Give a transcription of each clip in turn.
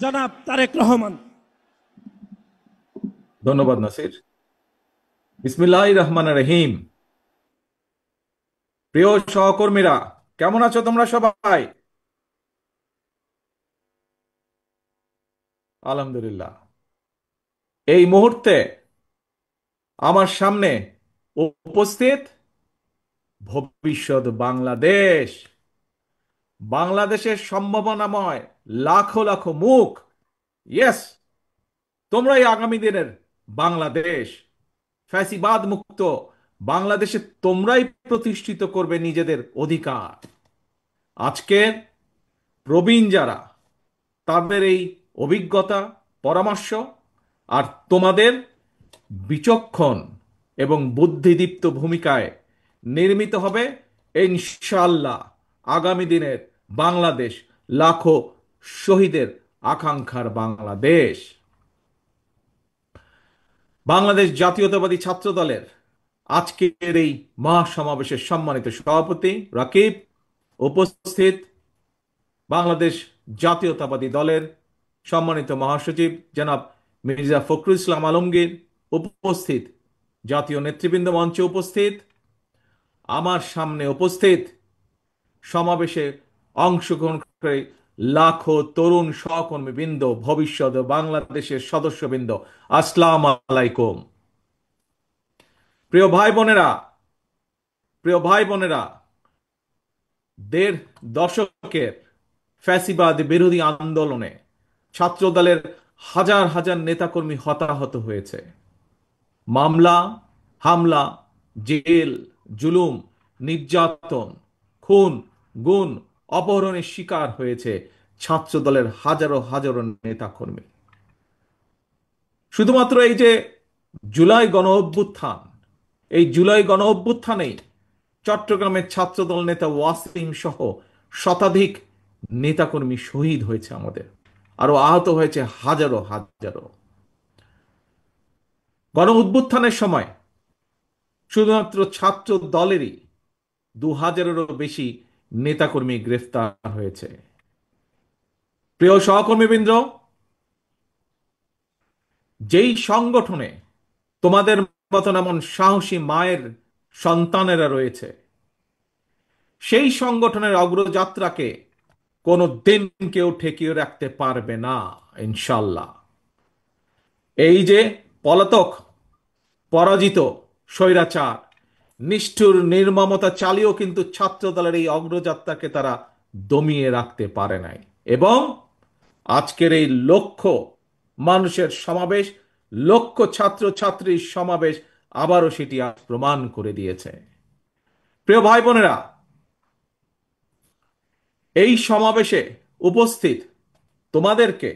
জনাব তারেক রহমান। ধন্যবাদ নাসির। বিসমিল্লাহির রহমানির রহিম। প্রিয় সহকর্মীরা, কেমন আছো তোমরা সবাই? আলহামদুলিল্লাহ। এই মুহূর্তে আমার সামনে উপস্থিত ভবিষ্যৎ বাংলাদেশ, বাংলাদেশের সম্ভাবনাময় লাখো লাখো মুখ। ইয়েস, তোমরাই আগামী দিনের বাংলাদেশ, ফ্যাসিবাদ মুক্ত বাংলাদেশে তোমরাই প্রতিষ্ঠিত করবে নিজেদের অধিকার। আজকের প্রবীণ যারা, তাদের এই অভিজ্ঞতা, পরামর্শ আর তোমাদের বিচক্ষণ এবং বুদ্ধিদীপ্ত ভূমিকায় নির্মিত হবে ইনশাআল্লাহ আগামী দিনের বাংলাদেশ, লাখো শহীদের আকাঙ্ক্ষার বাংলাদেশ। বাংলাদেশ জাতীয়তাবাদী ছাত্র দলের আজকের এই মহাসমাবেশের সম্মানিত সভাপতি রাকিব, উপস্থিত বাংলাদেশ জাতীয়তাবাদী দলের সম্মানিত মহাসচিব জনাব মির্জা ফখরুল ইসলাম আলমগীর, উপস্থিত জাতীয় নেতৃবৃন্দ, মঞ্চে উপস্থিত, আমার সামনে উপস্থিত সমাবেশে অংশগ্রহণ করে লাখো তরুণ সহকর্মীবৃন্দ, ভবিষ্যৎ বাংলাদেশের সদস্যবৃন্দ, আসসালামু আলাইকুম। প্রিয় ভাই বোনেরা, প্রিয় ভাই বোনেরা, দেড় দশকের ফ্যাসিবাদ বিরোধী আন্দোলনে ছাত্রদলের হাজার হাজার নেতাকর্মী হতাহত হয়েছে। মামলা, হামলা, জেল, জুলুম, নির্যাতন, খুন, গুম, অপহরণের শিকার হয়েছে ছাত্রদলের হাজারো হাজারো নেতাকর্মী। শুধুমাত্র এই যে জুলাই গণ অভ্যুত্থান, এই জুলাই গণ অভ্যুত্থানেই চট্টগ্রামের ছাত্রদল নেতা ওয়াসিম সহ শতাধিক নেতাকর্মী শহীদ হয়েছে আমাদের, আরো আহত হয়েছে হাজারো হাজারো। গণ অভ্যুত্থানের সময় শুধুমাত্র ছাত্র দলেরই 2000-এরও বেশি নেতাকর্মী গ্রেফতার হয়েছে। প্রিয় সহকর্মীবৃন্দ, যেই সংগঠনে তোমাদের মতন এমন সাহসী মায়ের সন্তানেরা রয়েছে, সেই সংগঠনের অগ্রযাত্রাকে কোনো দিন কেউ ঠেকিয়ে রাখতে পারবে না ইনশাল্লাহ। এই যে পলাতক, পরাজিত, স্বৈরাচার, নিষ্ঠুর নির্মমতা চালিয়েও কিন্তু ছাত্র দলের এই অগ্রযাত্রাকে তারা দমিয়ে রাখতে পারে নাই। এবং আজকের এই লক্ষ মানুষের সমাবেশ, লক্ষ ছাত্র ছাত্রীর সমাবেশ আবারও সেটি আজ প্রমাণ করে দিয়েছে। প্রিয় ভাই বোনেরা, এই সমাবেশে উপস্থিত তোমাদেরকে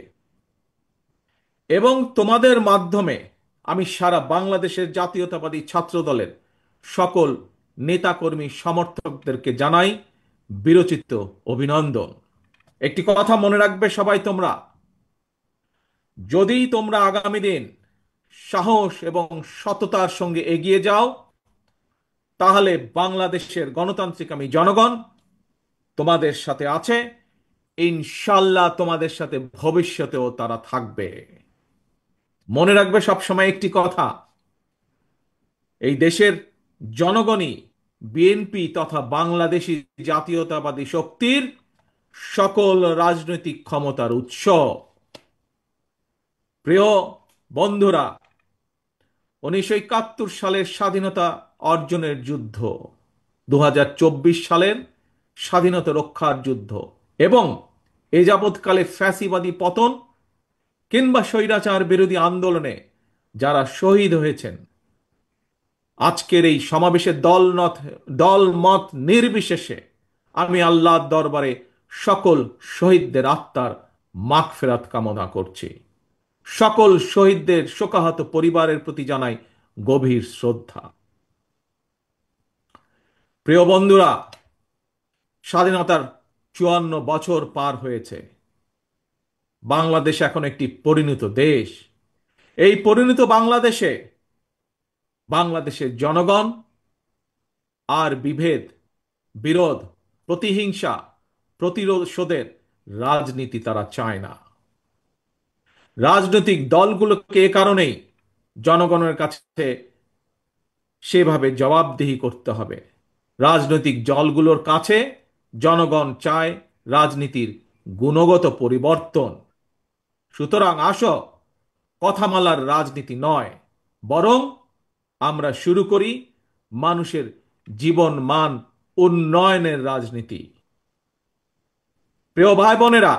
এবং তোমাদের মাধ্যমে আমি সারা বাংলাদেশের জাতীয়তাবাদী ছাত্র দলের সকল নেতাকর্মী সমর্থকদেরকে জানাই বিরচিত অভিনন্দন। একটি কথা মনে রাখবে সবাই তোমরা, যদি তোমরা আগামী দিন সাহস এবং সততার সঙ্গে এগিয়ে যাও, তাহলে বাংলাদেশের গণতান্ত্রিক আমি জনগণ তোমাদের সাথে আছে। ইনশাল্লাহ তোমাদের সাথে ভবিষ্যতেও তারা থাকবে। মনে রাখবে সবসময় একটি কথা, এই দেশের জনগণই বিএনপি তথা বাংলাদেশী জাতীয়তাবাদী শক্তির সকল রাজনৈতিক ক্ষমতার উৎস। প্রিয় বন্ধুরা, 1971 সালের স্বাধীনতা অর্জনের যুদ্ধ, 2024 সালের স্বাধীনতা রক্ষার যুদ্ধ এবং এ যাবৎকালে ফ্যাসিবাদী পতন কিংবা স্বৈরাচার বিরোধী আন্দোলনে যারা শহীদ হয়েছেন, আজকের এই সমাবেশের দল মত নির্বিশেষে আমি আল্লাহর দরবারে সকল শহীদদের আত্মার মাগফিরাত কামনা করছি। সকল শহীদদের শোকাহত পরিবারের প্রতি জানাই গভীর শ্রদ্ধা। প্রিয় বন্ধুরা, স্বাধীনতার 54 বছর পার হয়েছে। বাংলাদেশ এখন একটি পরিণত দেশ। এই পরিণত বাংলাদেশে বাংলাদেশের জনগণ আর বিভেদ, বিরোধ, প্রতিহিংসা, প্রতিশোধের রাজনীতি তারা চায় না। রাজনৈতিক দলগুলোকে এ কারণেই জনগণের কাছে সেভাবে জবাবদিহি করতে হবে। রাজনৈতিক দলগুলোর কাছে জনগণ চায় রাজনীতির গুণগত পরিবর্তন। সুতরাং আসো, কথামালার রাজনীতি নয়, বরং আমরা শুরু করি মানুষের জীবন মান উন্নয়নের রাজনীতি। প্রিয় ভাই বোনেরা,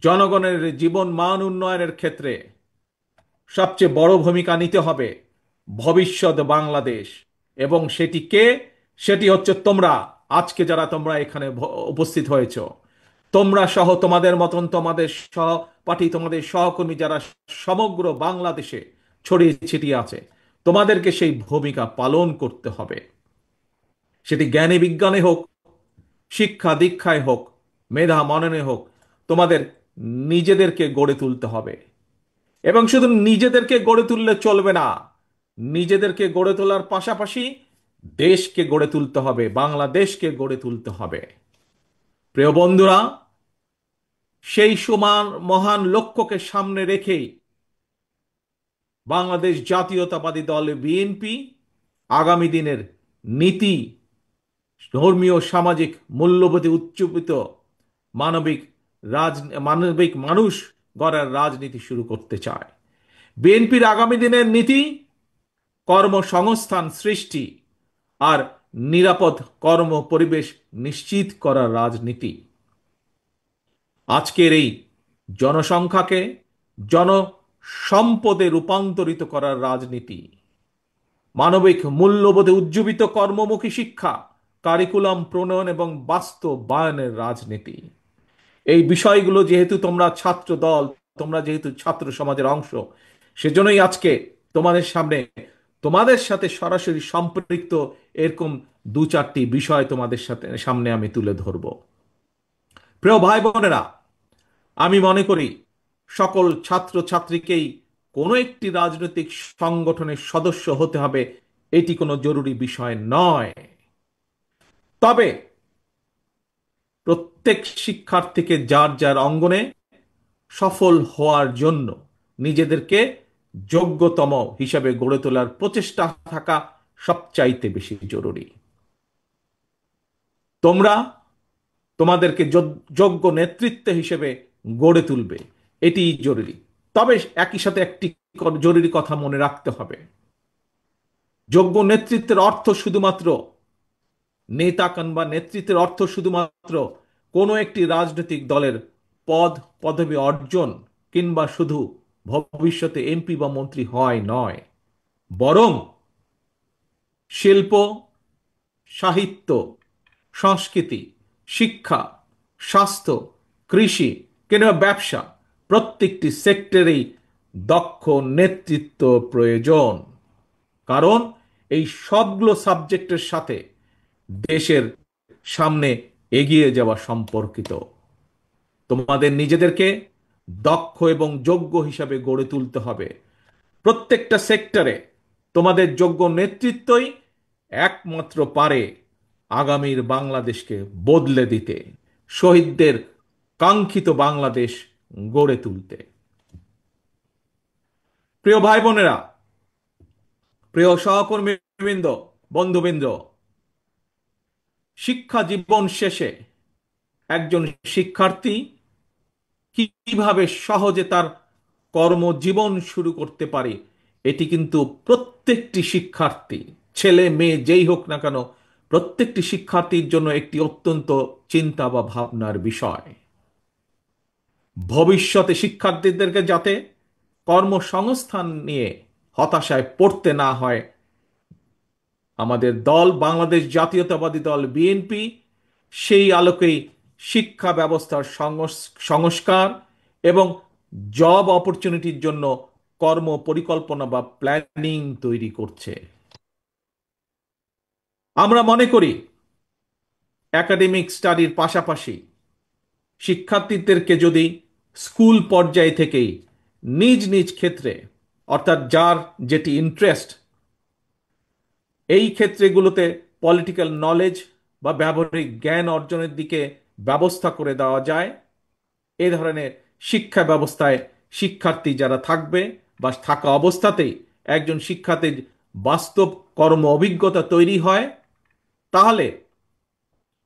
জনগণের জীবন মান উন্নয়নের ক্ষেত্রে সবচেয়ে বড় ভূমিকা নিতে হবে ভবিষ্যৎ বাংলাদেশ। এবং সেটি কে? সেটি হচ্ছে তোমরা। আজকে যারা তোমরা এখানে উপস্থিত হয়েছ, তোমরা সহ তোমাদের মতন তোমাদের সহপাঠী, তোমাদের সহকর্মী যারা সমগ্র বাংলাদেশে ছড়িয়ে ছিটিয়ে আছে, তোমাদেরকে সেই ভূমিকা পালন করতে হবে। সেটি জ্ঞানে বিজ্ঞানে হোক, শিক্ষা দীক্ষায় হোক, মেধা মননে হোক, তোমাদের নিজেদেরকে গড়ে তুলতে হবে। এবং শুধু নিজেদেরকে গড়ে তুললে চলবে না, নিজেদেরকে গড়ে তোলার পাশাপাশি দেশকে গড়ে তুলতে হবে, বাংলাদেশকে গড়ে তুলতে হবে। প্রিয় বন্ধুরা, সেই সমান মহান লক্ষ্যকে সামনে রেখেই বাংলাদেশ জাতীয়তাবাদী দল বিএনপি আগামী দিনের নীতি, ধর্মীয় সামাজিক মূল্যবোধে উচ্চীবিত মানবিক মানবিক মানুষ গড়ার রাজনীতি শুরু করতে চায়। বিএনপির আগামী দিনের নীতি কর্মসংস্থান সৃষ্টি আর নিরাপদ কর্ম পরিবেশ নিশ্চিত করার রাজনীতি। আজকের এই জনসংখ্যাকে জনসম্পদে রূপান্তরিত করার রাজনীতি, মানবিক মূল্যবোধে উজ্জীবিত কর্মমুখী শিক্ষা, কারিকুলাম প্রণয়ন এবং বাস্তবায়নের রাজনীতি। এই বিষয়গুলো যেহেতু তোমরা ছাত্র দল, তোমরা যেহেতু ছাত্র সমাজের অংশ, সেজন্যই আজকে তোমাদের সামনে, তোমাদের সাথে সরাসরি সম্পৃক্ত এরকম দু চারটি বিষয় তোমাদের সামনে আমি তুলে ধরব। প্রিয় ভাই বোনেরা, আমি মনে করি সকল ছাত্র ছাত্রীকেই কোনো একটি রাজনৈতিক সংগঠনের সদস্য হতে হবে, এটি কোনো জরুরি বিষয় নয়। তবে প্রত্যেক শিক্ষার্থীকে যার যার অঙ্গনে সফল হওয়ার জন্য নিজেদেরকে যোগ্যতম হিসাবে গড়ে তোলার প্রচেষ্টা থাকা সবচাইতে বেশি জরুরি। তোমরা তোমাদেরকে যোগ্য নেতৃত্ব হিসেবে গড়ে তুলবে, এটি জরুরি। তবে একই সাথে একটি জরুরি কথা মনে রাখতে হবে। যোগ্য নেতৃত্বের অর্থ শুধুমাত্র নেতা কিংবা নেতৃত্বের অর্থ শুধুমাত্র কোনো একটি রাজনৈতিক দলের পদ পদবি অর্জন কিংবা শুধু ভবিষ্যতে এমপি বা মন্ত্রী হয় নয়, বরং শিল্প, সাহিত্য, সংস্কৃতি, শিক্ষা, স্বাস্থ্য, কৃষি কিংবা ব্যবসা, প্রত্যেকটি সেক্টরেই দক্ষ নেতৃত্ব প্রয়োজন। কারণ এই সবগুলো সাবজেক্টের সাথে দেশের সামনে এগিয়ে যাওয়া সম্পর্কিত। তোমাদের নিজেদেরকে দক্ষ এবং যোগ্য হিসাবে গড়ে তুলতে হবে। প্রত্যেকটা সেক্টরে তোমাদের যোগ্য নেতৃত্বই একমাত্র পারে আগামীর বাংলাদেশকে বদলে দিতে, শহীদদের কাঙ্ক্ষিত বাংলাদেশ গড়ে তুলতে। প্রিয় ভাই বোনেরা, প্রিয় সহকর্মীবৃন্দ, বন্ধুবৃন্দ, শিক্ষা জীবন শেষে একজন শিক্ষার্থী কিভাবে সহজে তার কর্মজীবন শুরু করতে পারে, এটি কিন্তু প্রত্যেকটি শিক্ষার্থী, ছেলে মেয়ে যেই হোক না কেন, প্রত্যেকটি শিক্ষার্থীর জন্য একটি অত্যন্ত চিন্তা বা ভাবনার বিষয়। ভবিষ্যতে শিক্ষার্থীদেরকে যাতে কর্মসংস্থান নিয়ে হতাশায় পড়তে না হয়, আমাদের দল বাংলাদেশ জাতীয়তাবাদী দল বিএনপি সেই আলোকেই শিক্ষা ব্যবস্থার সংস্কার এবং জব অপরচুনিটির জন্য কর্ম পরিকল্পনা বা প্ল্যানিং তৈরি করছে। আমরা মনে করি একাডেমিক স্টাডির পাশাপাশি শিক্ষার্থীদেরকে যদি স্কুল পর্যায় থেকেই নিজ নিজ ক্ষেত্রে, অর্থাৎ যার যেটি ইন্টারেস্ট, এই ক্ষেত্রগুলোতে পলিটিক্যাল নলেজ বা ব্যবহারিক জ্ঞান অর্জনের দিকে ব্যবস্থা করে দেওয়া যায়, এ ধরনের শিক্ষা ব্যবস্থায় শিক্ষার্থী যারা থাকবে বা থাকা অবস্থাতেই একজন শিক্ষার্থীর বাস্তব কর্ম অভিজ্ঞতা তৈরি হয়, তাহলে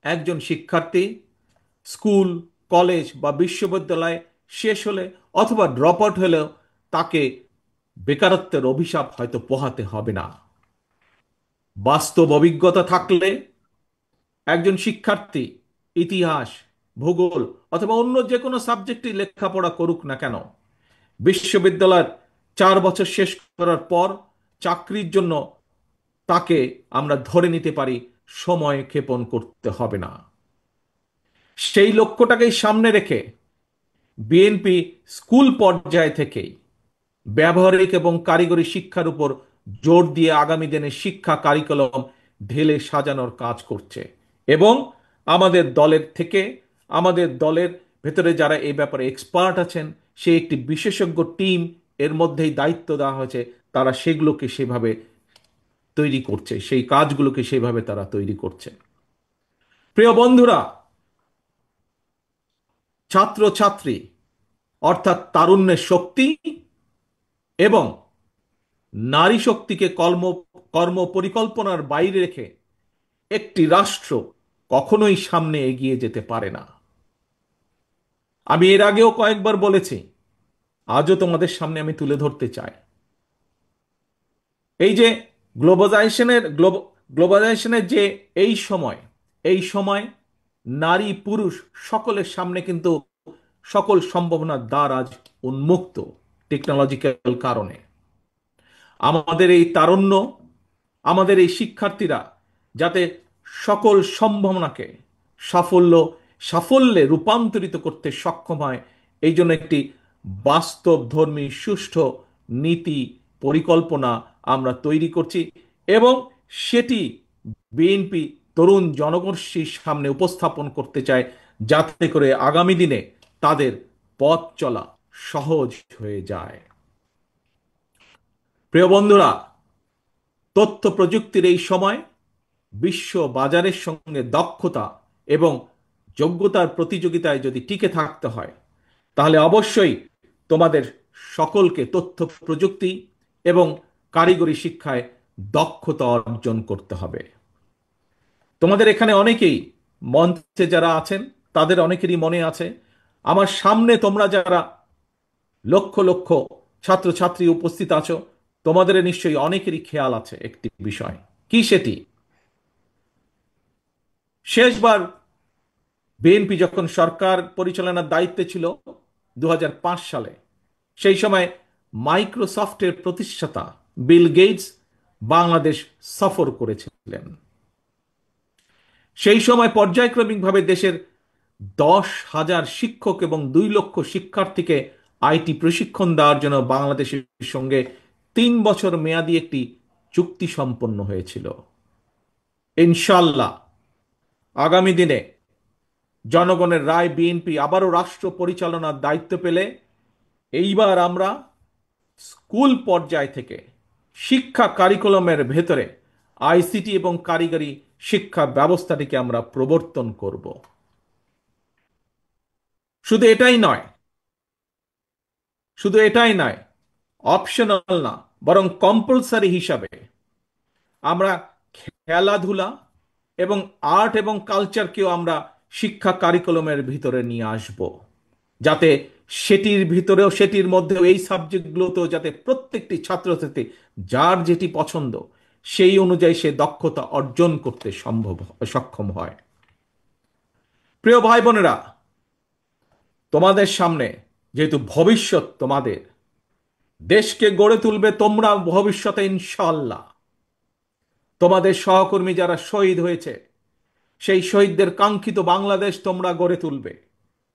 একজন শিক্ষার্থী স্কুল, কলেজ বা বিশ্ববিদ্যালয় শেষ হলে অথবা ড্রপ আউট হলেও তাকে বেকারত্বের অভিশাপ হয়তো পোহাতে হবে না। বাস্তব অভিজ্ঞতা থাকলে একজন শিক্ষার্থী ইতিহাস, ভূগোল অথবা অন্য যে কোনো সাবজেক্টে লেখাপড়া করুক না কেন, বিশ্ববিদ্যালয়ের 4 বছর শেষ করার পর চাকরির জন্য তাকে আমরা ধরে নিতে পারি সময় ক্ষেপণ করতে হবে না। সেই লক্ষ্যটাকেই সামনে রেখে বিএনপি স্কুল পর্যায় থেকেই ব্যবহারিক এবং কারিগরি শিক্ষার উপর জোর দিয়ে আগামী দিনে শিক্ষা কারিকুলাম ঢেলে সাজানোর কাজ করছে। এবং আমাদের দলের ভেতরে যারা এই ব্যাপারে এক্সপার্ট আছেন, সে একটি বিশেষজ্ঞ টিম এর মধ্যেই দায়িত্ব দেওয়া হয়েছে, তারা সেগুলোকে সেভাবে তৈরি করছে, সেই কাজগুলোকে সেভাবে তারা তৈরি করছে। প্রিয় বন্ধুরা, ছাত্রছাত্রী অর্থাৎ তারুণ্যের শক্তি এবং নারী শক্তিকে কর্ম পরিকল্পনার বাইরে রেখে একটি রাষ্ট্র কখনোই সামনে এগিয়ে যেতে পারে না। আমি এর আগেও কয়েকবার বলেছি, আজও তোমাদের সামনে আমি তুলে ধরতে চাই। এই যে গ্লোবালাইজেশনের যে এই সময় নারী পুরুষ সকলের সামনে কিন্তু সকল সম্ভাবনার দ্বার আজ উন্মুক্ত টেকনোলজিক্যাল কারণে। আমাদের এই তারুণ্য, আমাদের এই শিক্ষার্থীরা যাতে সকল সম্ভাবনাকে সাফল্য সাফল্যে রূপান্তরিত করতে সক্ষম হয়, এই জন্য একটি বাস্তবধর্মী সুষ্ঠু নীতি পরিকল্পনা আমরা তৈরি করছি এবং সেটি বিএনপি তরুণ জনগোষ্ঠীর সামনে উপস্থাপন করতে চায়, যাতে করে আগামী দিনে তাদের পথ চলা সহজ হয়ে যায়। প্রিয় বন্ধুরা, তথ্য প্রযুক্তির এই সময় বিশ্ব বাজারের সঙ্গে দক্ষতা এবং যোগ্যতার প্রতিযোগিতায় যদি টিকে থাকতে হয়, তাহলে অবশ্যই তোমাদের সকলকে তথ্য প্রযুক্তি এবং কারিগরি শিক্ষায় দক্ষতা অর্জন করতে হবে। তোমাদের এখানে অনেকেই, মঞ্চে যারা আছেন তাদের অনেকেরই মনে আছে, আমার সামনে তোমরা যারা লক্ষ লক্ষ ছাত্রছাত্রী উপস্থিত আছো, তোমাদের নিশ্চয়ই অনেকেরই খেয়াল আছে একটি বিষয়। কি সেটি? শেষবার বিএনপি যখন সরকার পরিচালনার দায়িত্বে ছিল 2005 সালে, সেই সময় মাইক্রোসফটের প্রতিষ্ঠাতা বিল গেটস বাংলাদেশ সফর করেছিলেন। সেই সময় পর্যায়ক্রমিকভাবে দেশের 10,000 শিক্ষক এবং 2 লক্ষ শিক্ষার্থীকে আইটি প্রশিক্ষণ দেওয়ার জন্য বাংলাদেশের সঙ্গে 3 বছর মেয়াদী একটি চুক্তি সম্পন্ন হয়েছিল। ইনশাল্লাহ আগামী দিনে জনগণের রায় বিএনপি আবারও রাষ্ট্র পরিচালনার দায়িত্ব পেলে এইবার আমরা স্কুল পর্যায় থেকে শিক্ষা কারিকুলামের ভেতরে আইসিটি এবং কারিগরি শিক্ষা ব্যবস্থাটিকে আমরা প্রবর্তন করব। শুধু এটাই নয়, শুধু এটাই নয়, অপশনাল না, বরং কম্পালসারি হিসাবে আমরা খেলাধুলা এবং আর্ট এবং কালচারকেও আমরা শিক্ষা কারিকুলামের ভিতরে নিয়ে আসব, যাতে সেটির মধ্যেও এই সাবজেক্টগুলোতেও যাতে প্রত্যেকটি ছাত্রছাত্রী যার যেটি পছন্দ সেই অনুযায়ী সে দক্ষতা অর্জন করতে সক্ষম হয়। প্রিয় ভাই বোনেরা, তোমাদের সামনে যেহেতু ভবিষ্যৎ, তোমাদের দেশকে গড়ে তুলবে তোমরা ভবিষ্যতে ইনশাআল্লাহ। তোমাদের সহকর্মী যারা শহীদ হয়েছে, সেই শহীদদের কাঙ্ক্ষিত বাংলাদেশ তোমরা গড়ে তুলবে।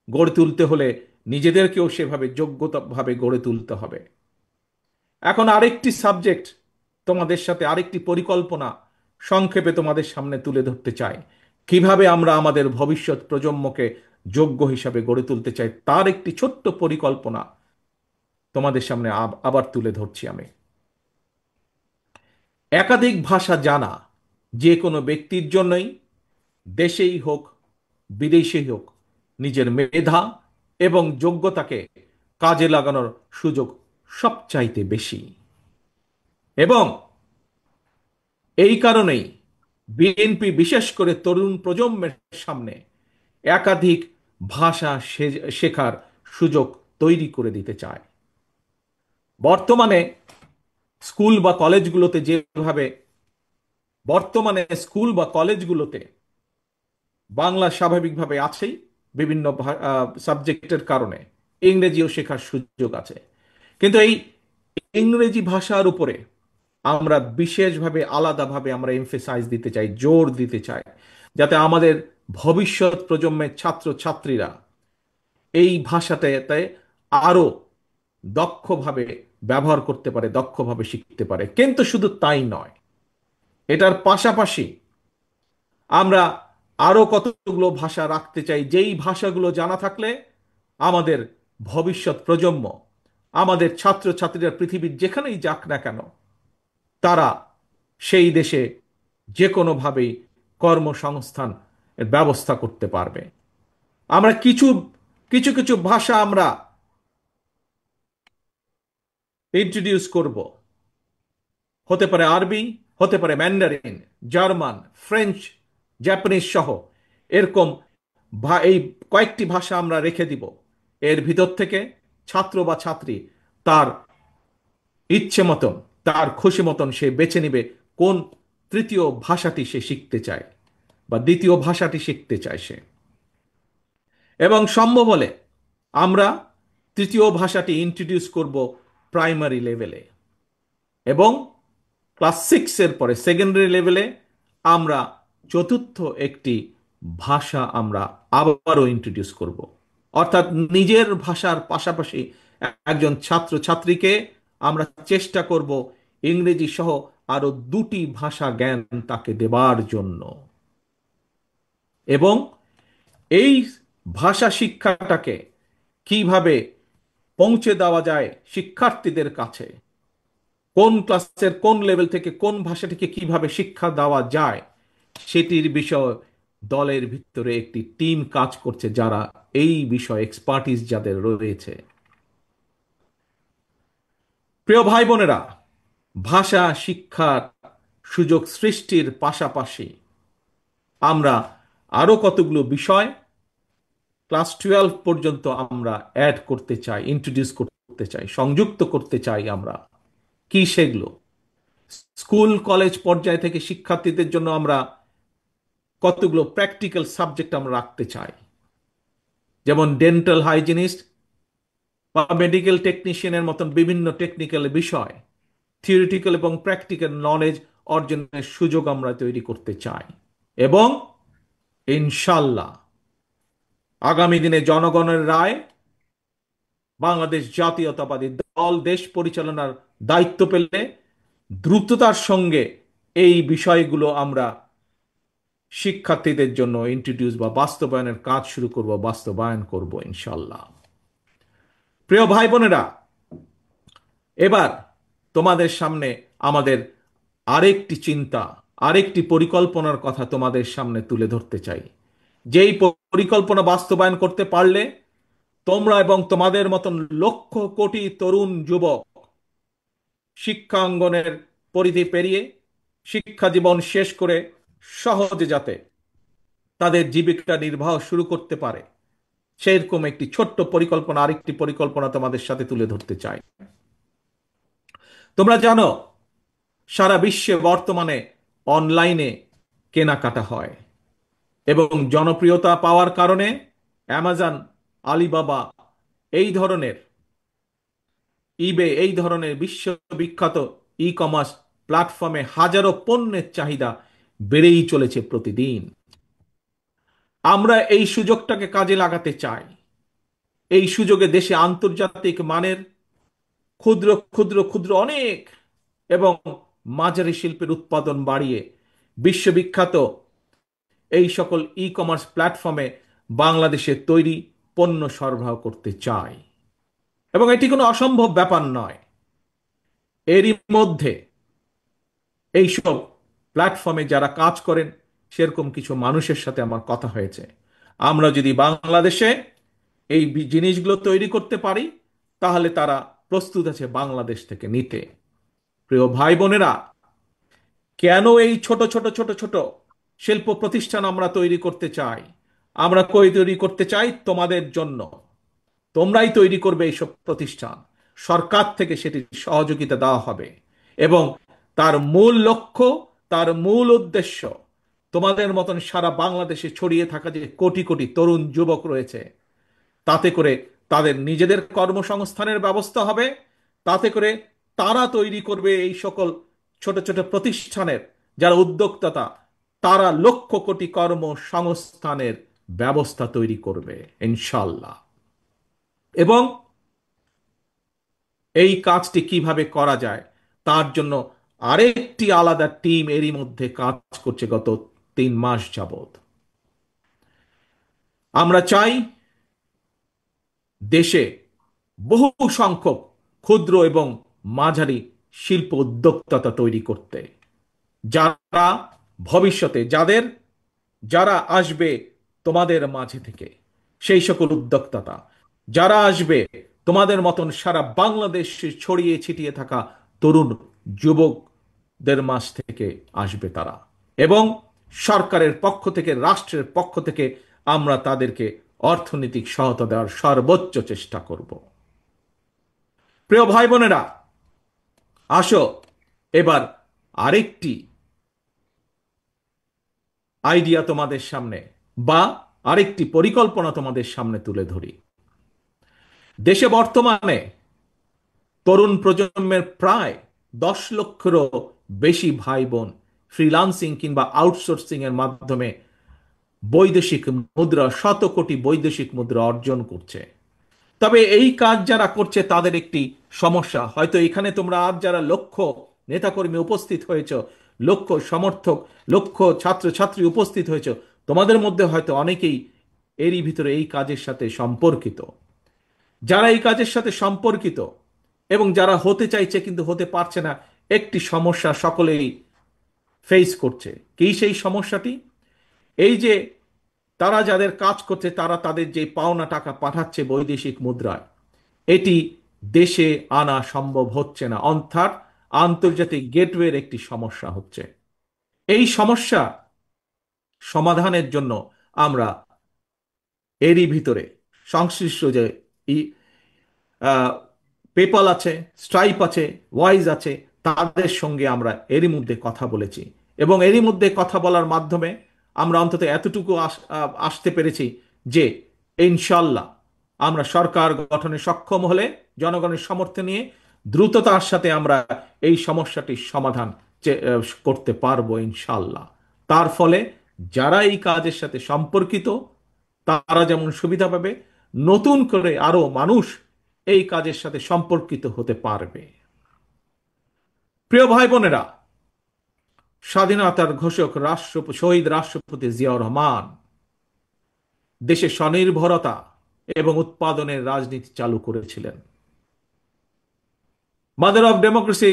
গড়ে তুলতে হলে নিজেদেরকেও সেভাবে যোগ্যতাভাবে গড়ে তুলতে হবে। এখন আরেকটি সাবজেক্ট, তোমাদের সাথে আরেকটি পরিকল্পনা সংক্ষেপে তোমাদের সামনে তুলে ধরতে চাই। কিভাবে আমরা আমাদের ভবিষ্যৎ প্রজন্মকে যোগ্য হিসাবে গড়ে তুলতে চাই, তার একটি ছোট্ট পরিকল্পনা তোমাদের সামনে আবার তুলে ধরছি আমি। একাধিক ভাষা জানা যে কোনো ব্যক্তির জন্যই, দেশেই হোক বিদেশেই হোক, নিজের মেধা এবং যোগ্যতাকে কাজে লাগানোর সুযোগ সবচাইতে বেশি। এবং এই কারণেই বিএনপি বিশেষ করে তরুণ প্রজন্মের সামনে একাধিক ভাষা শেখার সুযোগ তৈরি করে দিতে চায়। বর্তমানে স্কুল বা কলেজগুলোতে যেভাবে বর্তমানে স্কুল বা কলেজগুলোতে বাংলা স্বাভাবিকভাবে আছেই, বিভিন্ন সাবজেক্টের কারণে ইংরেজিও শেখার সুযোগ আছে। কিন্তু এই ইংরেজি ভাষার উপরে আমরা বিশেষভাবে আলাদাভাবে আমরা এমফেসাইজ দিতে চাই, জোর দিতে চাই, যাতে আমাদের ভবিষ্যৎ প্রজন্মের ছাত্র ছাত্রীরা এই ভাষাটাতে আরো দক্ষভাবে ব্যবহার করতে পারে, দক্ষভাবে শিখতে পারে। কিন্তু শুধু তাই নয়, এটার পাশাপাশি আমরা আরো কতগুলো ভাষা রাখতে চাই, যেই ভাষাগুলো জানা থাকলে আমাদের ভবিষ্যৎ প্রজন্ম, আমাদের ছাত্র ছাত্রীরা পৃথিবীর যেখানেই যাক না কেন, তারা সেই দেশে যে কোনোভাবেই কর্মসংস্থান এর ব্যবস্থা করতে পারবে। আমরা কিছু কিছু কিছু ভাষা আমরা ইন্ট্রোডিউস করব। হতে পারে আরবি, হতে পারে ম্যান্ডারিন, জার্মান, ফ্রেঞ্চ, জাপানিজ সহ এরকম এই কয়েকটি ভাষা আমরা রেখে দিব। এর ভিতর থেকে ছাত্র বা ছাত্রী তার ইচ্ছে মতন, তার খুশি মতন সে বেছে নিবে কোন তৃতীয় ভাষাটি সে শিখতে চায় বা দ্বিতীয় ভাষাটি শিখতে চায় সে। এবং সম্ভব হলে আমরা তৃতীয় ভাষাটি ইন্ট্রোডিউস করব প্রাইমারি লেভেলে, এবং ক্লাস 6 এর পরে সেকেন্ডারি লেভেলে আমরা চতুর্থ একটি ভাষা আমরা আবারও ইন্ট্রোডিউস করব। অর্থাৎ নিজের ভাষার পাশাপাশি একজন ছাত্র ছাত্রীকে আমরা চেষ্টা করব ইংরেজি সহ আরো দুটি ভাষা জ্ঞান তাকে দেবার জন্য। এবং এই ভাষা শিক্ষাটাকে কিভাবে পৌঁছে দেওয়া যায় শিক্ষার্থীদের কাছে, কোন ক্লাসের কোন লেভেল থেকে কোন ভাষাটিকে কিভাবে শিক্ষা দেওয়া যায়, সেটির বিষয় দলের ভিতরে একটি টিম কাজ করছে, যারা এই বিষয়ে এক্সপার্টিস যাদের রয়েছে। প্রিয় ভাই বোনেরা, ভাষা শিক্ষার সুযোগ সৃষ্টির পাশাপাশি আমরা আরো কতগুলো বিষয় ক্লাস 12 পর্যন্ত আমরা অ্যাড করতে চাই, ইন্ট্রোডিউস করতে চাই, সংযুক্ত করতে চাই আমরা। কি সেগুলো? স্কুল কলেজ পর্যায় থেকে শিক্ষার্থীদের জন্য আমরা কতগুলো প্র্যাকটিক্যাল সাবজেক্ট আমরা রাখতে চাই, যেমন ডেন্টাল হাইজিনিস্ট বা মেডিকেল টেকনিশিয়ানের মতন বিভিন্ন টেকনিক্যাল বিষয়, থিওরিটিক্যাল এবং প্র্যাকটিক্যাল নলেজ অর্জনের সুযোগ আমরা তৈরি করতে চাই। এবং ইনশাল্লাহ আগামী দিনে জনগণের রায়, বাংলাদেশ জাতীয়তাবাদী দল দেশ পরিচালনার দায়িত্ব পেলে দ্রুততার সঙ্গে এই বিষয়গুলো আমরা শিক্ষার্থীদের জন্য ইন্ট্রোডিউস বা বাস্তবায়নের কাজ শুরু করব, বাস্তবায়ন করব ইনশাল্লাহ। প্রিয় ভাই বোনেরা, এবার তোমাদের সামনে আমাদের আরেকটি চিন্তা, আরেকটি পরিকল্পনার কথা তোমাদের সামনে তুলে ধরতে চাই। যেই পরিকল্পনা বাস্তবায়ন করতে পারলে তোমরা এবং তোমাদের মতন লক্ষ কোটি তরুণ যুবক শিক্ষাঙ্গনের পরিধি পেরিয়ে শিক্ষা জীবন শেষ করে সহজে যাতে তাদের জীবিকা নির্বাহ শুরু করতে পারে, সেরকম একটি ছোট্ট পরিকল্পনা, আরেকটি পরিকল্পনা তোমাদের সাথে তুলে ধরতে চাই। তোমরা জানো সারা বিশ্বে বর্তমানে অনলাইনে কেনাকাটা হয়, এবং জনপ্রিয়তা পাওয়ার কারণে অ্যামাজন, আলিবাবা এই ধরনের, ইবে এই ধরনের বিশ্ববিখ্যাত ই কমার্স প্ল্যাটফর্মে হাজারো পণ্যের চাহিদা বেড়েই চলেছে প্রতিদিন। আমরা এই সুযোগটাকে কাজে লাগাতে চাই। এই সুযোগে দেশে আন্তর্জাতিক মানের ক্ষুদ্র ক্ষুদ্র ক্ষুদ্র অনেক এবং মাঝারি শিল্পের উৎপাদন বাড়িয়ে বিশ্ববিখ্যাত এই সকল ই কমার্স প্ল্যাটফর্মে বাংলাদেশে তৈরি পণ্য সরবরাহ করতে চাই। এবং এটি কোনো অসম্ভব ব্যাপার নয়। এরই মধ্যে এইসব প্ল্যাটফর্মে যারা কাজ করেন সেরকম কিছু মানুষের সাথে আমার কথা হয়েছে। আমরা যদি বাংলাদেশে এই জিনিসগুলো তৈরি করতে পারি, তাহলে তারা প্রস্তুত আছে বাংলাদেশ থেকে নিতে। প্রিয় ভাই বোনেরা, কেন এই ছোট ছোট ছোট ছোট শিল্প প্রতিষ্ঠান আমরা তৈরি করতে চাই? আমরা তৈরি করতে চাই তোমাদের জন্য। তোমরাই তৈরি করবে এইসব প্রতিষ্ঠান, সরকার থেকে সেটির সহযোগিতা দেওয়া হবে। এবং তার মূল লক্ষ্য, তার মূল উদ্দেশ্য, তোমাদের মতন সারা বাংলাদেশে ছড়িয়ে থাকা যে কোটি কোটি তরুণ যুবক রয়েছে, তাতে করে তাদের নিজেদের কর্মসংস্থানের ব্যবস্থা হবে। তাতে করে তারা তৈরি করবে এই সকল ছোট ছোট প্রতিষ্ঠানের যারা উদ্যোক্তা, তারা লক্ষ কোটি কর্মসংস্থানের ব্যবস্থা তৈরি করবে ইনশাল্লাহ। এবং এই কাজটি কিভাবে করা যায় তার জন্য আরেকটি আলাদা টিম এরই মধ্যে কাজ করছে গত 3 মাস যাবত। আমরা চাই দেশে বহু সংখ্যক ক্ষুদ্র এবং মাঝারি শিল্প উদ্যোক্তা তৈরি করতে, যারা ভবিষ্যতে যারা আসবে তোমাদের মাঝে থেকে, সেই সকল উদ্যোক্তা যারা আসবে তোমাদের মতন সারা বাংলাদেশে ছড়িয়ে ছিটিয়ে থাকা তরুণ যুবকদের মাঝ থেকে আসবে তারা। এবং সরকারের পক্ষ থেকে, রাষ্ট্রের পক্ষ থেকে আমরা তাদেরকে অর্থনৈতিক সহায়তা দেওয়ার সর্বোচ্চ চেষ্টা করব। প্রিয় ভাই বোনেরা, আসো এবার আরেকটি আইডিয়া তোমাদের সামনে, বা আরেকটি পরিকল্পনা তোমাদের সামনে তুলে ধরি। দেশে বর্তমানে তরুণ প্রজন্মের প্রায় 10 লক্ষেরও বেশি ভাই বোন ফ্রিল্যান্সিং কিংবা আউটসোর্সিং এর মাধ্যমে বৈদেশিক মুদ্রা, শত কোটি বৈদেশিক মুদ্রা অর্জন করছে। তবে এই কাজ যারা করছে তাদের একটি সমস্যা, হয়তো এখানে তোমরা আজ যারা লক্ষ নেতাকর্মী উপস্থিত হয়েছ, লক্ষ সমর্থক, লক্ষ ছাত্রছাত্রী উপস্থিত হয়েছ, তোমাদের মধ্যে হয়তো অনেকেই এরই ভিতরে এই কাজের সাথে সম্পর্কিত। যারা এই কাজের সাথে সম্পর্কিত এবং যারা হতে চাইছে কিন্তু হতে পারছে না, একটি সমস্যা সকলেই ফেস করছে। কি সেই সমস্যাটি? এই যে তারা যাদের কাজ করছে, তারা তাদের যে পাওনা টাকা পাঠাচ্ছে বৈদেশিক মুদ্রায়, এটি দেশে আনা সম্ভব হচ্ছে না, অর্থাৎ আন্তর্জাতিক গেটওয়ের একটি সমস্যা হচ্ছে। এই সমস্যা সমাধানের জন্য আমরা এরই ভিতরে সংশ্লিষ্ট যে পেপাল আছে, স্ট্রাইপ আছে, ওয়াইজ আছে, তাদের সঙ্গে আমরা এরই মধ্যে কথা বলেছি। এবং এরই মধ্যে কথা বলার মাধ্যমে আমরা অন্তত এতটুকু আসতে পেরেছি যে ইনশাল্লাহ আমরা সরকার গঠনে সক্ষম হলে জনগণের সমর্থন নিয়ে দ্রুততার সাথে আমরা এই সমস্যাটির সমাধান করতে পারবো ইনশাল্লাহ। তার ফলে যারা এই কাজের সাথে সম্পর্কিত তারা যেমন সুবিধা পাবে, নতুন করে আরো মানুষ এই কাজের সাথে সম্পর্কিত হতে পারবে। প্রিয় ভাই বোনেরা, স্বাধীনতার ঘোষক শহীদ রাষ্ট্রপতি জিয়াউর রহমান দেশে স্বনির্ভরতা এবং উৎপাদনের রাজনীতি চালু করেছিলেন। মাদার অফ ডেমোক্রেসি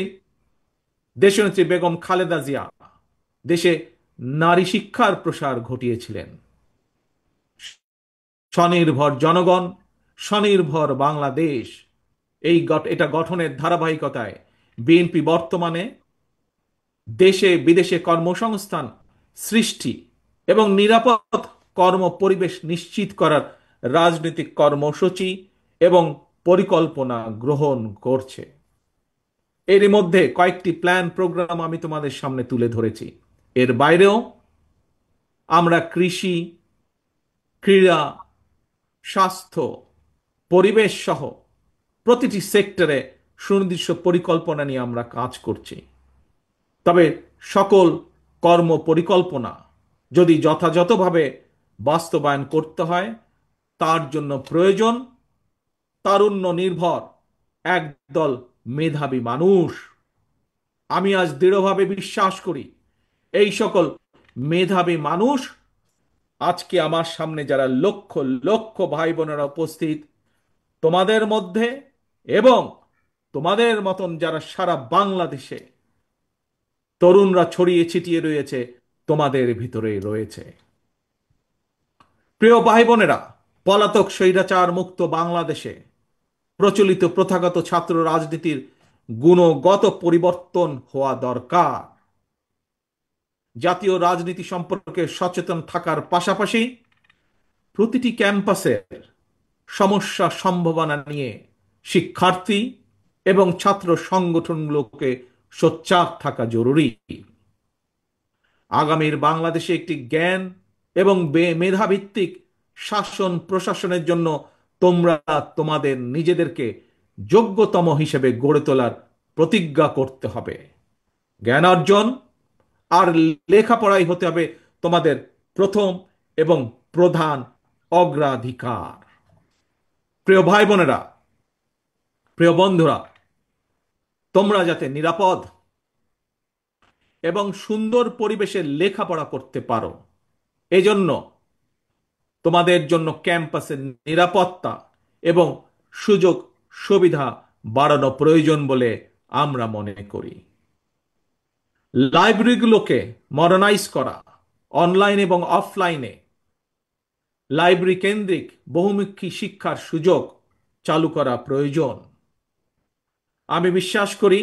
দেশনেত্রী বেগম খালেদা জিয়া দেশে নারী শিক্ষার প্রসার ঘটিয়েছিলেন। স্বনির্ভর জনগণ, স্বনির্ভর বাংলাদেশ, এটা গঠনের ধারাবাহিকতায় বিএনপি বর্তমানে দেশে বিদেশে কর্মসংস্থান সৃষ্টি এবং নিরাপদ কর্ম পরিবেশ নিশ্চিত করার রাজনৈতিক কর্মসূচি এবং পরিকল্পনা গ্রহণ করছে। এর মধ্যে কয়েকটি প্ল্যান প্রোগ্রাম আমি তোমাদের সামনে তুলে ধরেছি। এর বাইরেও আমরা কৃষি, ক্রীড়া, স্বাস্থ্য, পরিবেশ সহ প্রতিটি সেক্টরে সুনির্দিষ্ট পরিকল্পনা নিয়ে আমরা কাজ করছি। তবে সকল কর্ম পরিকল্পনা যদি যথাযথভাবে বাস্তবায়ন করতে হয়, তার জন্য প্রয়োজন তারুণ্য নির্ভর একদল মেধাবী মানুষ। আমি আজ দৃঢ়ভাবে বিশ্বাস করি এই সকল মেধাবী মানুষ আজকে আমার সামনে যারা লক্ষ লক্ষ ভাই বোনেরা উপস্থিত, তোমাদের মধ্যে এবং তোমাদের মতন যারা সারা বাংলাদেশে তরুণরা ছড়িয়ে ছিটিয়ে রয়েছে, তোমাদের ভিতরে রয়েছে। প্রিয় ভাই বোনেরা, পলাতক স্বৈরাচার মুক্ত বাংলাদেশে প্রচলিত প্রথাগত ছাত্র রাজনীতির গুণগত পরিবর্তন হওয়া দরকার। জাতীয় রাজনীতি সম্পর্কে সচেতন থাকার পাশাপাশি প্রতিটি ক্যাম্পাসের সমস্যা সম্ভাবনা নিয়ে শিক্ষার্থী এবং ছাত্র সংগঠনগুলোকে সোচ্চার থাকা জরুরি। আগামীর বাংলাদেশে একটি জ্ঞান এবং মেধাভিত্তিক শাসন প্রশাসনের জন্য তোমরা তোমাদের নিজেদেরকে যোগ্যতম হিসেবে গড়ে তোলার প্রতিজ্ঞা করতে হবে। জ্ঞান অর্জন আর লেখাপড়াই হতে হবে তোমাদের প্রথম এবং প্রধান অগ্রাধিকার। প্রিয় ভাই বোনেরা, প্রিয় বন্ধুরা, তোমরা যাতে নিরাপদ এবং সুন্দর পরিবেশে লেখাপড়া করতে পারো, এজন্য তোমাদের জন্য ক্যাম্পাসের নিরাপত্তা এবং সুযোগ সুবিধা বাড়ানো প্রয়োজন বলে আমরা মনে করি। লাইব্রেরিগুলোকে মডার্নাইজ করা, অনলাইন এবং অফলাইনে লাইব্রেরি কেন্দ্রিক বহুমুখী শিক্ষার সুযোগ চালু করা প্রয়োজন। আমি বিশ্বাস করি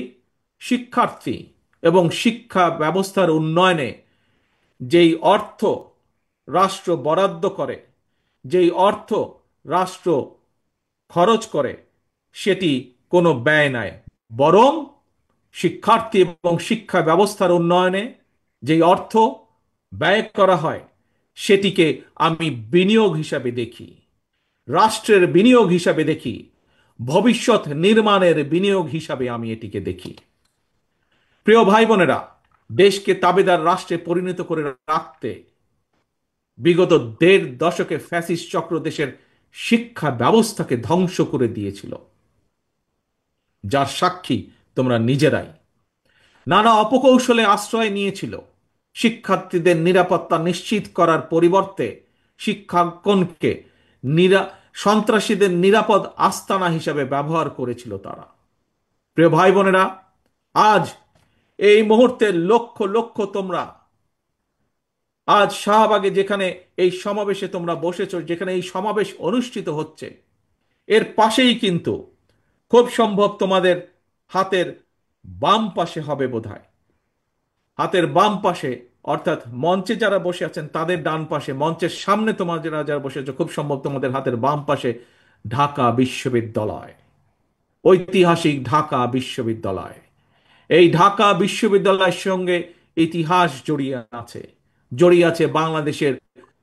শিক্ষার্থী এবং শিক্ষা ব্যবস্থার উন্নয়নে যেই অর্থ রাষ্ট্র বরাদ্দ করে, যেই অর্থ রাষ্ট্র খরচ করে, সেটি কোনো ব্যয় নয়, বরং শিক্ষার্থী এবং শিক্ষা ব্যবস্থার উন্নয়নে যেই অর্থ ব্যয় করা হয় সেটিকে আমি বিনিয়োগ হিসাবে দেখি, রাষ্ট্রের বিনিয়োগ হিসাবে দেখি, ভবিষ্যৎ নির্মাণের বিনিয়োগ হিসাবে আমি এটিকে দেখি। প্রিয় ভাই বোনেরা, দেশকে তাবেদার রাষ্ট্রে পরিণত করে রাখতে বিগত ১.৫ দশকে ফ্যাসিস্ট চক্র দেশের শিক্ষা ব্যবস্থাকে ধ্বংস করে দিয়েছিল, যার সাক্ষী তোমরা নিজেরাই। নানা অপকৌশলে আশ্রয় নিয়েছিল। শিক্ষার্থীদের নিরাপত্তা নিশ্চিত করার পরিবর্তে শিক্ষাঙ্গনকে সন্ত্রাসীদের নিরাপদ আস্তানা হিসাবে ব্যবহার করেছিল তারা। প্রিয় ভাই বোনেরা, আজ এই মুহূর্তে লক্ষ লক্ষ তোমরা আজ শাহবাগে যেখানে এই সমাবেশে তোমরা বসেছো, যেখানে এই সমাবেশ অনুষ্ঠিত হচ্ছে, এর পাশেই কিন্তু খুব সম্ভব তোমাদের হাতের বাম পাশে হবে বোধহয়, হাতের বাম পাশে অর্থাৎ মঞ্চে যারা বসে আছেন তাদের ডান পাশে, মঞ্চের সামনে তোমরা যারা যারা বসে আছো খুব সম্ভব তোমাদের হাতের বাম পাশে ঢাকা বিশ্ববিদ্যালয়, ঐতিহাসিক ঢাকা বিশ্ববিদ্যালয়। এই ঢাকা বিশ্ববিদ্যালয়ের সঙ্গে ইতিহাস জড়িয়ে আছে বাংলাদেশের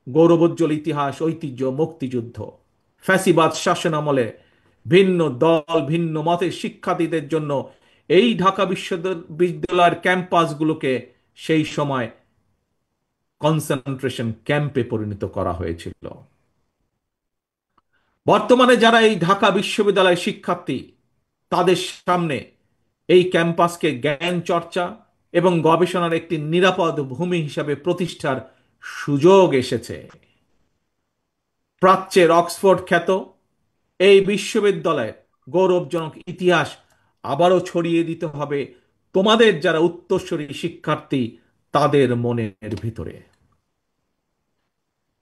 গৌরবোজ্জ্বল ইতিহাস, ঐতিহ্য, মুক্তিযুদ্ধ। ফ্যাসিবাদ শাসনামলে ভিন্ন দল ভিন্ন মতের শিক্ষার্থীদের জন্য এই ঢাকা বিশ্ববিদ্যালয়ের ক্যাম্পাসগুলোকে সেই সময় কনসেন্ট্রেশন ক্যাম্পে পরিণত করা হয়েছিল। বর্তমানে যারা এই ঢাকা বিশ্ববিদ্যালয়ের শিক্ষার্থী, তাদের সামনে এই ক্যাম্পাসকে জ্ঞান চর্চা এবং গবেষণার একটি নিরাপদ ভূমি হিসাবে প্রতিষ্ঠার সুযোগ এসেছে। প্রাচ্যের অক্সফোর্ড খ্যাত এই বিশ্ববিদ্যালয়ের গৌরবজনক ইতিহাস আবারও ছড়িয়ে দিতে হবে তোমাদের যারা উত্তরসূরি শিক্ষার্থী তাদের মনের ভিতরে।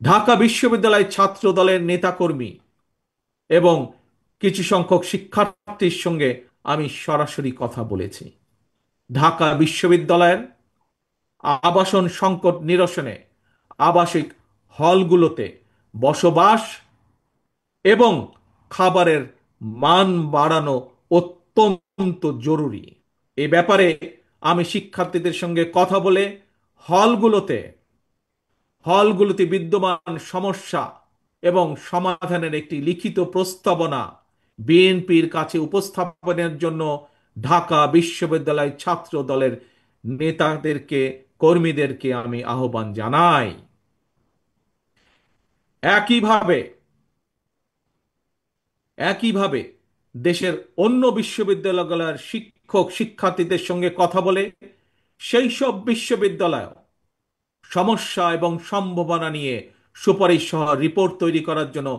ঢাকা বিশ্ববিদ্যালয় ছাত্র দলের নেতাকর্মী এবং কিছু সংখ্যক শিক্ষার্থীর সঙ্গে আমি সরাসরি কথা বলেছি। ঢাকা বিশ্ববিদ্যালয়ের আবাসন সংকট নিরসনে আবাসিক হলগুলোতে বসবাস এবং খাবারের মান বাড়ানো অত্যন্ত জরুরি। এ ব্যাপারে আমি শিক্ষার্থীদের সঙ্গে কথা বলে হলগুলোতে হলগুলোতে বিদ্যমান সমস্যা এবং সমাধানের একটি লিখিত প্রস্তাবনা বিএনপির কাছে উপস্থাপনের জন্য ঢাকা বিশ্ববিদ্যালয় ছাত্র দলের নেতাদেরকে, কর্মীদেরকে আমি আহ্বান জানাই। একইভাবে একইভাবে দেশের অন্য বিশ্ববিদ্যালয়গুলোর শিক্ষক শিক্ষার্থীদের সঙ্গে কথা বলে সেই সব বিশ্ববিদ্যালয় সমস্যা এবং সম্ভাবনা নিয়ে সুপারিশ সহ রিপোর্ট তৈরি করার জন্য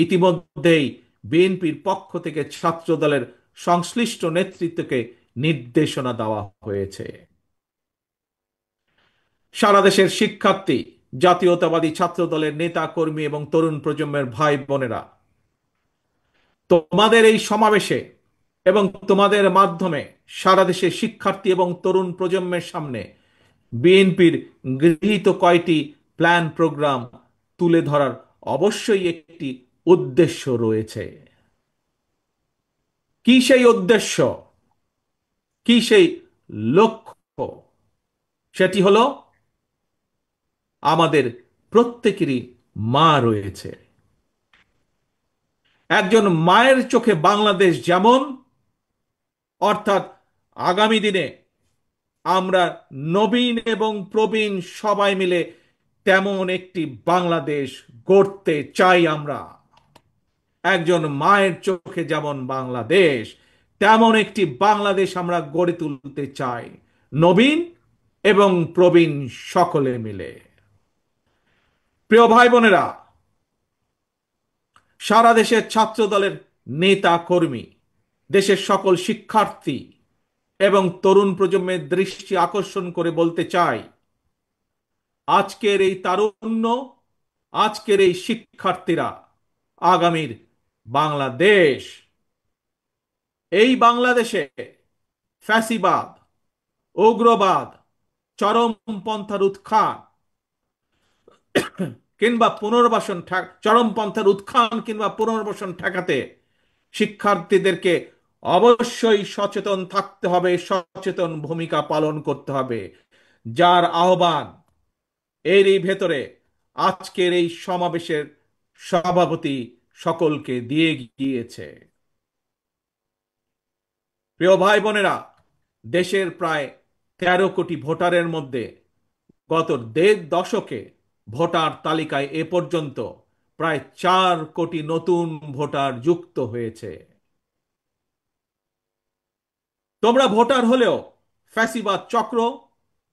ইতিমধ্যেই বিএনপির পক্ষ থেকে ছাত্র দলের সংশ্লিষ্ট নেতৃত্বকে নির্দেশনা দেওয়া হয়েছে। সারা দেশের শিক্ষার্থী জাতীয়তাবাদী ছাত্র দলের নেতা কর্মী এবং তরুণ প্রজন্মের ভাই বোনেরা, তোমাদের এই সমাবেশে এবং তোমাদের মাধ্যমে সারা দেশে শিক্ষার্থী এবং তরুণ প্রজন্মের সামনে বিএনপির গৃহীত কয়টি প্ল্যান প্রোগ্রাম তুলে ধরার অবশ্যই একটি উদ্দেশ্য রয়েছে। কি সেই উদ্দেশ্য, কি সেই লক্ষ্য? সেটি হলো, আমাদের প্রত্যেকেরই মা রয়েছে। একজন মায়ের চোখে বাংলাদেশ যেমন, অর্থাৎ আগামী দিনে আমরা নবীন এবং প্রবীণ সবাই মিলে তেমন একটি বাংলাদেশ গড়তে চাই। আমরা একজন মায়ের চোখে যেমন বাংলাদেশ, তেমন একটি বাংলাদেশ আমরা গড়ে তুলতে চাই, নবীন এবং প্রবীণ সকলে মিলে। প্রিয় ভাই বোনেরা, সারা দেশের ছাত্র দলের নেতা কর্মী, দেশের সকল শিক্ষার্থী এবং তরুণ প্রজন্মের দৃষ্টি আকর্ষণ করে বলতে চাই, আজকের এই তারুণ্য, আজকের এই শিক্ষার্থীরা আগামীর বাংলাদেশ। এই বাংলাদেশে ফ্যাসিবাদ, উগ্রবাদ, চরমপন্থার উত্থান কিংবা পুনর্বাসন চরমপন্থার উত্থান কিংবা পুনর্বাসন ঠেকাতে শিক্ষার্থীদেরকে অবশ্যই সচেতন থাকতে হবে, সচেতন ভূমিকা পালন করতে হবে, যার আহ্বান এরই ভেতরে আজকের এই সমাবেশের সভাপতি সকলকে দিয়ে গিয়েছে। প্রিয় ভাই বোনেরা, দেশের প্রায় 13 কোটি ভোটারের মধ্যে গত 1.5 দশকে ভোটার তালিকায় এ পর্যন্ত প্রায় 4 কোটি নতুন ভোটার যুক্ত হয়েছে। তোমরা ভোটার হলেও ফ্যাসিবাদ চক্র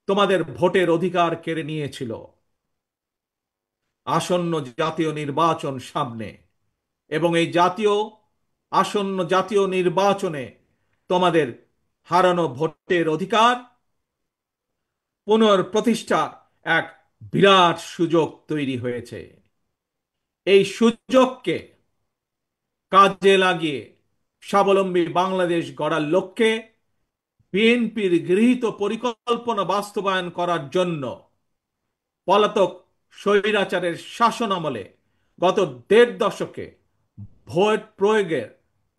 তোমাদের ভোটের অধিকার কেড়ে নিয়েছিল। আসন্ন জাতীয় নির্বাচন সামনে, এবং এই আসন্ন জাতীয় নির্বাচনে তোমাদের হারানো ভোটের অধিকার পুনঃপ্রতিষ্ঠার এক বিরাট সুযোগ তৈরি হয়েছে। এই সুযোগকে কাজে লাগিয়ে স্বাবলম্বী বাংলাদেশ গড়ার লক্ষ্যে বিএনপির গৃহীত পরিকল্পনা বাস্তবায়ন করার জন্য পলাতক স্বৈরাচারের শাসন আমলে গত 1.5 দশকে ভোট প্রয়োগের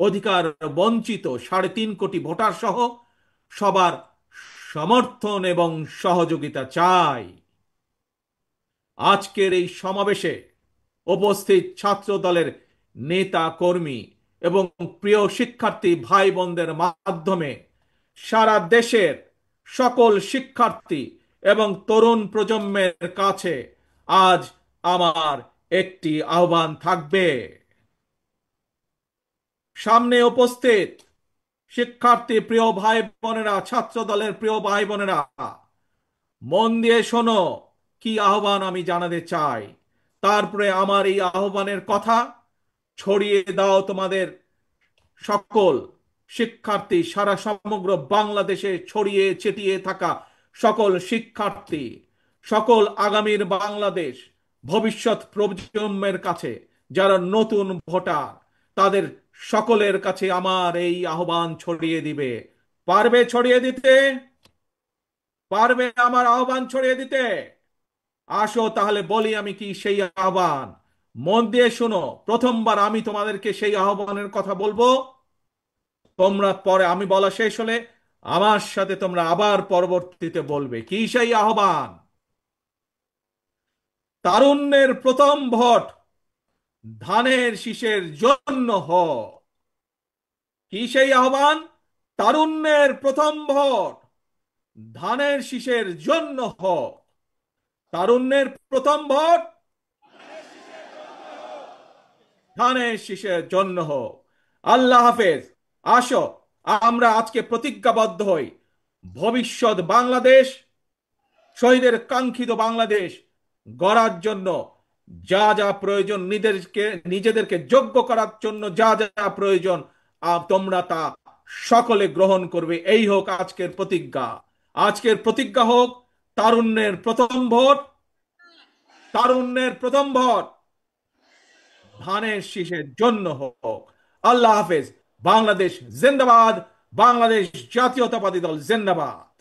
অধিকার বঞ্চিত 3.5 কোটি ভোটার সহ সবার সমর্থন এবং সহযোগিতা চাই। আজকের এই সমাবেশে উপস্থিত ছাত্র দলের নেতা কর্মী এবং প্রিয় শিক্ষার্থী ভাই বোনদের মাধ্যমে সারা দেশের সকল শিক্ষার্থী এবং তরুণ প্রজন্মের কাছে আজ আমার একটি আহ্বান থাকবে। সামনে উপস্থিত শিক্ষার্থী প্রিয় ভাই বোনেরা, ছাত্র দলের প্রিয় ভাই বোনেরা, মন দিয়ে শোনো কি আহ্বান আমি জানাতে চাই। তারপরে আমার এই আহ্বানের কথা ছড়িয়ে দাও তোমাদের সকল শিক্ষার্থী, সারা সমগ্র বাংলাদেশে ছড়িয়ে ছিটিয়ে থাকা সকল শিক্ষার্থী, সকল আগামীর বাংলাদেশ ভবিষ্যৎ প্রজন্মের কাছে যারা নতুন ভোটার, তাদের সকলের কাছে আমার এই আহ্বান ছড়িয়ে দিবে। পারবে ছড়িয়ে দিতে? পারবে আমার আহ্বান ছড়িয়ে দিতে? আসো তাহলে বলি আমি কি সেই আহ্বান। মন দিয়ে শোনো, প্রথমবার আমি তোমাদেরকে সেই আহ্বানের কথা বলবো, তোমরা পরে আমি বলা শেষ হলে আমার সাথে তোমরা আবার পরবর্তীতে বলবে। কি সেই আহ্বান? তারুণ্যের প্রথম ভোট ধানের শীষের জন্য হোক। কি সেই আহ্বান? তারুণ্যের প্রথম ভোট ধানের শীষের জন্য হোক। তারুণ্যের প্রথম ভোট ধানের শীষের জন্য হোক। আল্লাহ হাফেজ। আসো আমরা আজকে প্রতিজ্ঞাবদ্ধ হই, ভবিষ্যৎ বাংলাদেশ, শহীদের কাঙ্ক্ষিত বাংলাদেশ গড়ার জন্য যা যা প্রয়োজন, নিজেদেরকে যোগ্য করার জন্য যা যা প্রয়োজন তোমরা তা সকলে গ্রহণ করবে। এই হোক আজকের প্রতিজ্ঞা। আজকের প্রতিজ্ঞা হোক, তারুণ্যের প্রথম ভোট তারুণ্যের প্রথম ভর ধানের শীষের জন্য হোক। আল্লাহ হাফেজ। বাংলাদেশ জিন্দাবাদ। বাংলাদেশ জাতীয়তাবাদী দল জিন্দাবাদ।